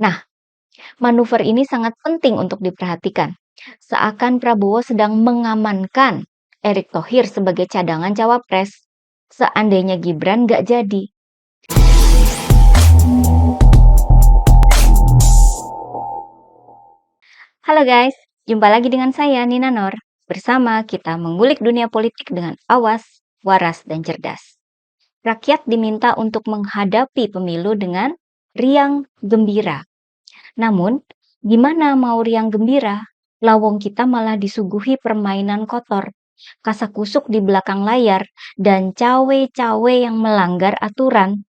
Nah, manuver ini sangat penting untuk diperhatikan. Seakan Prabowo sedang mengamankan Erick Thohir sebagai cadangan cawapres. Seandainya Gibran nggak jadi. Halo guys, jumpa lagi dengan saya Nina Nor. Bersama kita mengulik dunia politik dengan awas, waras, dan cerdas. Rakyat diminta untuk menghadapi pemilu dengan riang gembira. Namun, gimana mau riang gembira? Lawong kita malah disuguhi permainan kotor, kasakusuk di belakang layar, dan cawe-cawe yang melanggar aturan.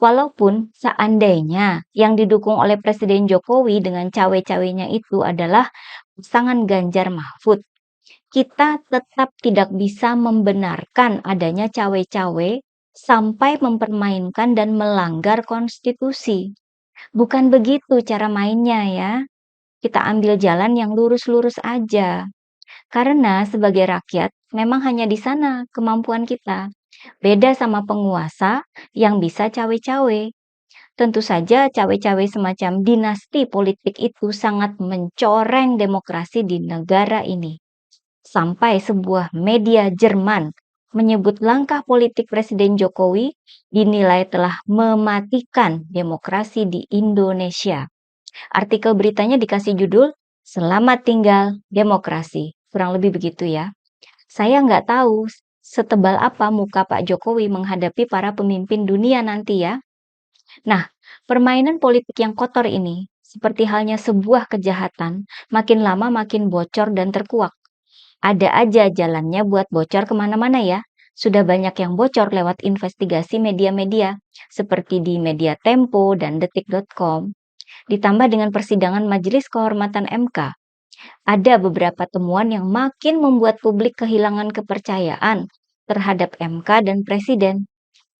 Walaupun seandainya yang didukung oleh Presiden Jokowi dengan cawe-cawenya itu adalah pasangan Ganjar Mahfud, kita tetap tidak bisa membenarkan adanya cawe-cawe sampai mempermainkan dan melanggar konstitusi. Bukan begitu cara mainnya ya. Kita ambil jalan yang lurus-lurus aja. Karena sebagai rakyat, memang hanya di sana kemampuan kita. Beda sama penguasa yang bisa cawe-cawe. Tentu saja cawe-cawe semacam dinasti politik itu sangat mencoreng demokrasi di negara ini. Sampai sebuah media Jerman menyebut langkah politik Presiden Jokowi dinilai telah mematikan demokrasi di Indonesia. Artikel beritanya dikasih judul, Selamat Tinggal Demokrasi. Kurang lebih begitu ya. Saya nggak tahu setebal apa muka Pak Jokowi menghadapi para pemimpin dunia nanti ya. Nah, permainan politik yang kotor ini, seperti halnya sebuah kejahatan, makin lama makin bocor dan terkuak. Ada aja jalannya buat bocor kemana-mana ya. Sudah banyak yang bocor lewat investigasi media-media, seperti di Media Tempo dan Detik.com. Ditambah dengan persidangan Majelis Kehormatan MK, ada beberapa temuan yang makin membuat publik kehilangan kepercayaan terhadap MK dan Presiden.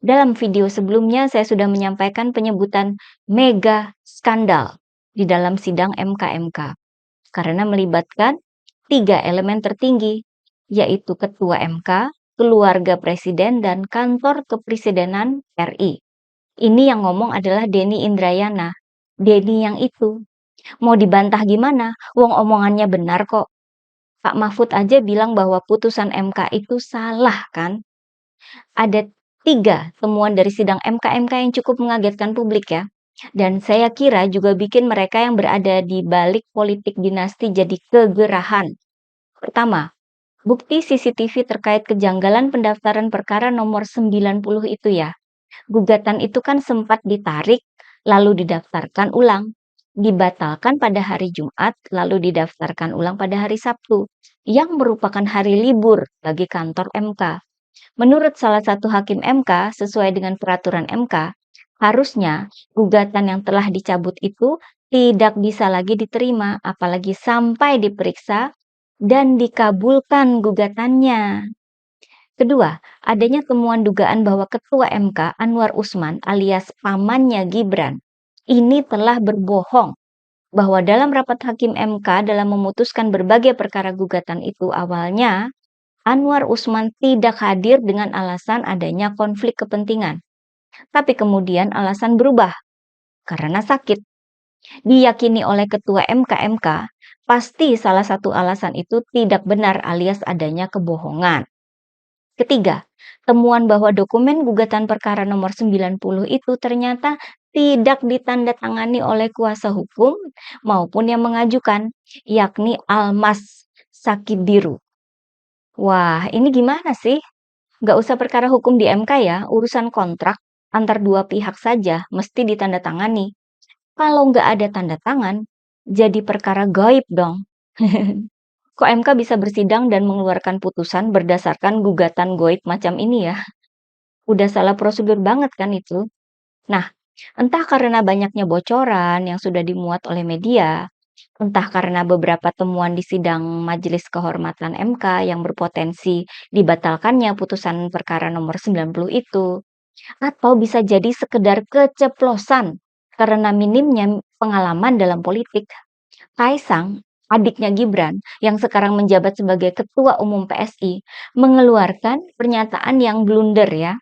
Dalam video sebelumnya saya sudah menyampaikan penyebutan mega skandal di dalam sidang MK-MK karena melibatkan 3 elemen tertinggi, yaitu Ketua MK, keluarga Presiden, dan Kantor Kepresidenan RI. Ini yang ngomong adalah Denny Indrayana. Denny yang itu. Mau dibantah gimana? Wong omongannya benar kok. Pak Mahfud aja bilang bahwa putusan MK itu salah kan? Ada 3 temuan dari sidang MK-MK yang cukup mengagetkan publik ya. Dan saya kira juga bikin mereka yang berada di balik politik dinasti jadi kegerahan. Pertama, bukti CCTV terkait kejanggalan pendaftaran perkara nomor 90 itu ya. Gugatan itu kan sempat ditarik, lalu didaftarkan ulang. Dibatalkan pada hari Jumat, lalu didaftarkan ulang pada hari Sabtu, yang merupakan hari libur bagi kantor MK. Menurut salah satu hakim MK, sesuai dengan peraturan MK, harusnya gugatan yang telah dicabut itu tidak bisa lagi diterima, apalagi sampai diperiksa dan dikabulkan gugatannya. Kedua, adanya temuan dugaan bahwa Ketua MK Anwar Usman alias pamannya Gibran ini telah berbohong bahwa dalam rapat hakim MK dalam memutuskan berbagai perkara gugatan itu awalnya Anwar Usman tidak hadir dengan alasan adanya konflik kepentingan. Tapi kemudian alasan berubah karena sakit. Diyakini oleh Ketua MK-MK, pasti salah satu alasan itu tidak benar alias adanya kebohongan. Ketiga, temuan bahwa dokumen gugatan perkara nomor 90 itu ternyata tidak ditandatangani oleh kuasa hukum maupun yang mengajukan, yakni Almas Sakibiru. Wah, ini gimana sih? Nggak usah perkara hukum di MK ya, urusan kontrak antar dua pihak saja mesti ditandatangani. Kalau nggak ada tanda tangan, jadi perkara gaib dong. Kok MK bisa bersidang dan mengeluarkan putusan berdasarkan gugatan gaib macam ini ya? Udah salah prosedur banget kan itu? Nah, entah karena banyaknya bocoran yang sudah dimuat oleh media, entah karena beberapa temuan di sidang Majelis Kehormatan MK yang berpotensi dibatalkannya putusan perkara nomor 90 itu, atau bisa jadi sekedar keceplosan karena minimnya pengalaman dalam politik. Kaisang, adiknya Gibran, yang sekarang menjabat sebagai Ketua Umum PSI, mengeluarkan pernyataan yang blunder ya.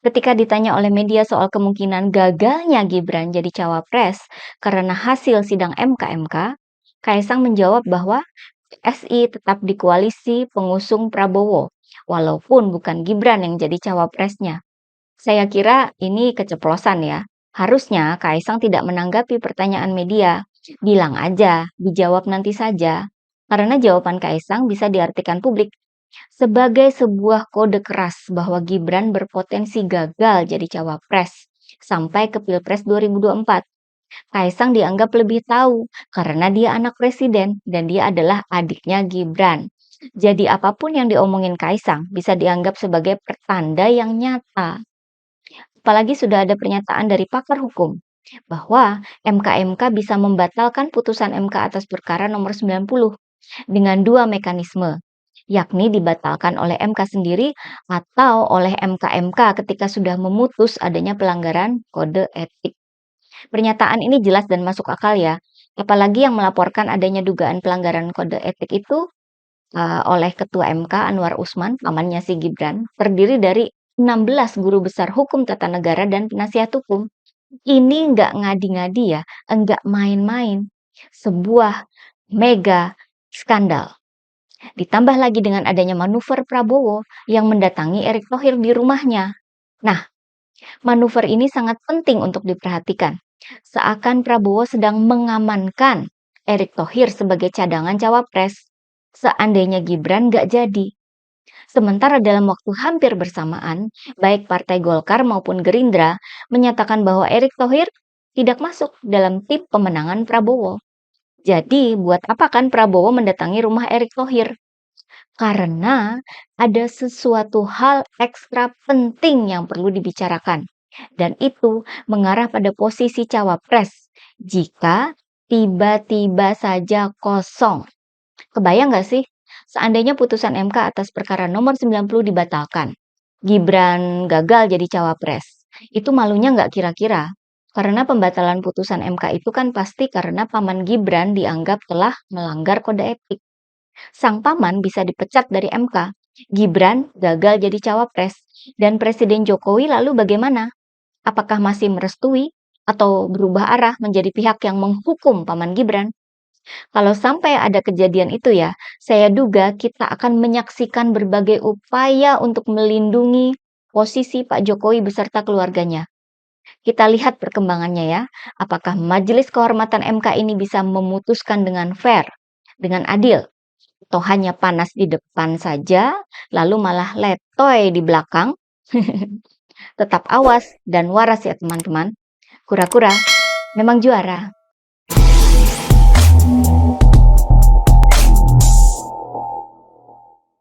Ketika ditanya oleh media soal kemungkinan gagalnya Gibran jadi cawapres karena hasil sidang MK-MK, Kaisang menjawab bahwa PSI tetap di koalisi pengusung Prabowo, walaupun bukan Gibran yang jadi cawapresnya. Saya kira ini keceplosan ya. Harusnya Kaisang tidak menanggapi pertanyaan media. Bilang aja, dijawab nanti saja. Karena jawaban Kaisang bisa diartikan publik sebagai sebuah kode keras bahwa Gibran berpotensi gagal jadi cawapres sampai ke Pilpres 2024. Kaisang dianggap lebih tahu karena dia anak presiden dan dia adalah adiknya Gibran. Jadi apapun yang diomongin Kaisang bisa dianggap sebagai pertanda yang nyata. Apalagi sudah ada pernyataan dari pakar hukum bahwa MK-MK bisa membatalkan putusan MK atas perkara nomor 90 dengan dua mekanisme, yakni dibatalkan oleh MK sendiri atau oleh MK-MK ketika sudah memutus adanya pelanggaran kode etik. Pernyataan ini jelas dan masuk akal ya, apalagi yang melaporkan adanya dugaan pelanggaran kode etik itu oleh Ketua MK Anwar Usman, pamannya si Gibran, terdiri dari 16 guru besar hukum tata negara dan penasihat hukum. Ini nggak ngadi-ngadi ya, enggak main-main. Sebuah mega skandal. Ditambah lagi dengan adanya manuver Prabowo yang mendatangi Erick Thohir di rumahnya. Nah, manuver ini sangat penting untuk diperhatikan. Seakan Prabowo sedang mengamankan Erick Thohir sebagai cadangan cawapres. Seandainya Gibran nggak jadi. Sementara dalam waktu hampir bersamaan, baik Partai Golkar maupun Gerindra menyatakan bahwa Erick Thohir tidak masuk dalam tim pemenangan Prabowo. Jadi, buat apa kan Prabowo mendatangi rumah Erick Thohir? Karena ada sesuatu hal ekstra penting yang perlu dibicarakan. Dan itu mengarah pada posisi cawapres jika tiba-tiba saja kosong. Kebayang nggak sih? Seandainya putusan MK atas perkara nomor 90 dibatalkan. Gibran gagal jadi cawapres. Itu malunya nggak kira-kira? Karena pembatalan putusan MK itu kan pasti karena paman Gibran dianggap telah melanggar kode etik. Sang paman bisa dipecat dari MK. Gibran gagal jadi cawapres. Dan Presiden Jokowi lalu bagaimana? Apakah masih merestui atau berubah arah menjadi pihak yang menghukum paman Gibran? Kalau sampai ada kejadian itu ya, saya duga kita akan menyaksikan berbagai upaya untuk melindungi posisi Pak Jokowi beserta keluarganya. Kita lihat perkembangannya ya, apakah Majelis Kehormatan MK ini bisa memutuskan dengan fair, dengan adil, atau hanya panas di depan saja, lalu malah letoy di belakang. Tetap awas dan waras ya teman-teman. Kura-kura memang juara.